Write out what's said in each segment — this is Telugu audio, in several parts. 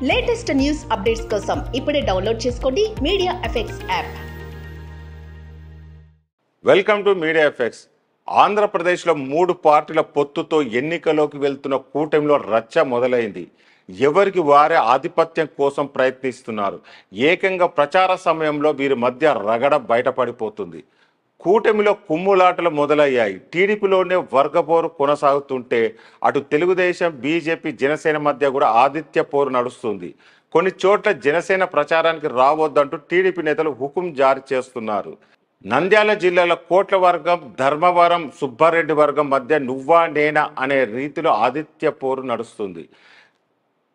లేటెస్ట్ న్యూస్ అప్డేట్స్ కోసం ఇప్పుడే డౌన్లోడ్ చేసుకోండి media effects app. Welcome to media effects. ఆంధ్రప్రదేశ్లో 3 పార్టీల పొత్తుతో ఎన్నికలోకి వెళ్తున్న కూటమిలో రచ్చ మొదలైంది. ఎవరికి వారే ఆధిపత్యం కోసం ప్రయత్నిస్తున్నారు. ఏకంగా ప్రచార సమయంలో వీరి మధ్య రగడ బయటపడిపోతుంది. కూటమిలో కుమ్ములాటలు మొదలయ్యాయి. టీడీపీలోనే వర్గపోరు కొనసాగుతుంటే అటు తెలుగుదేశం, బీజేపీ, జనసేన మధ్య కూడా ఆధిత్య పోరు నడుస్తుంది. కొన్ని చోట్ల జనసేన ప్రచారానికి రావద్దంటూ టీడీపీ నేతలు హుకుం జారీ చేస్తున్నారు. నంద్యాల జిల్లాలో కోట్ల వర్గం, ధర్మవరం సుబ్బారెడ్డి వర్గం మధ్య నువ్వా నేనా అనే రీతిలో ఆధిత్య పోరు నడుస్తుంది.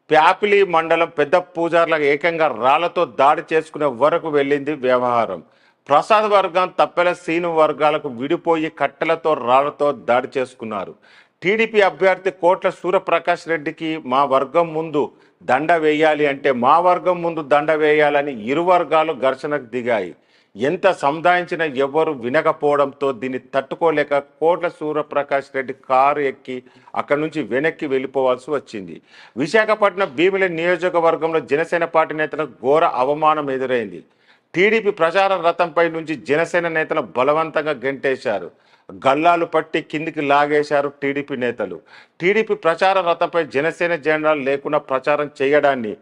ప్యాపిలి మండలం పెద్ద పూజార్ల ఏకంగా రాళ్లతో దాడి చేసుకునే వరకు వెళ్ళింది వ్యవహారం. ప్రసాద్ వర్గం, తప్పెల సీను వర్గాలకు విడిపోయి కట్టెలతో రాళ్లతో దాడి చేసుకున్నారు. టీడీపీ అభ్యర్థి కోట్ల సూర్యప్రకాష్ రెడ్డికి మా వర్గం ముందు దండ వేయాలి అంటే మా వర్గం ముందు దండ వేయాలని ఇరు వర్గాలు ఘర్షణకు దిగాయి. ఎంత సముదాయించినా ఎవరు వినకపోవడంతో దీన్ని తట్టుకోలేక కోట్ల సూర్యప్రకాష్ రెడ్డి కారు ఎక్కి అక్కడి నుంచి వెనక్కి వెళ్ళిపోవాల్సి వచ్చింది. విశాఖపట్నం భీమిలి నియోజకవర్గంలో జనసేన పార్టీ నేతలకు ఘోర అవమానం ఎదురైంది. టీడీపీ ప్రచార రథంపై నుంచి జనసేన నేతలు బలవంతంగా గెంటేశారు. గల్లాలు పట్టి కిందికి లాగేశారు టీడీపీ నేతలు. టీడీపీ ప్రచార రథంపై జనసేన జెండాలు లేకుండా ప్రచారం చేయడాన్ని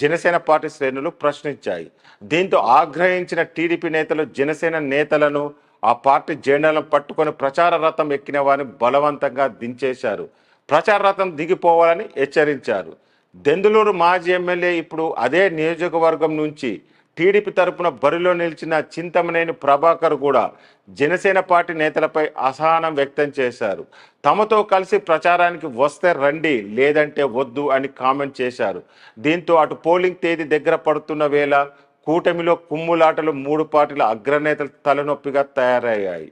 జనసేన పార్టీ శ్రేణులు ప్రశ్నించాయి. దీంతో ఆగ్రహించిన టీడీపీ నేతలు జనసేన నేతలను ఆ పార్టీ జెండాలను పట్టుకొని ప్రచార రథం ఎక్కిన వారిని బలవంతంగా దించేశారు. ప్రచార రథం దిగిపోవాలని హెచ్చరించారు. దెందులూరు మాజీ ఎమ్మెల్యే ఇప్పుడు అదే నియోజకవర్గం నుంచి టీడీపీ తరపున బరిలో నిలిచిన చింతమనేని ప్రభాకర్ కూడా జనసేన పార్టీ నేతలపై అసహనం వ్యక్తం చేశారు. తమతో కలిసి ప్రచారానికి వస్తే రండి, లేదంటే వద్దు అని కామెంట్ చేశారు. దీంతో అటు పోలింగ్ తేదీ దగ్గర పడుతున్న వేళ కూటమిలో కుమ్ములాటలు 3 పార్టీల అగ్రనేతల తలనొప్పిగా తయారయ్యాయి.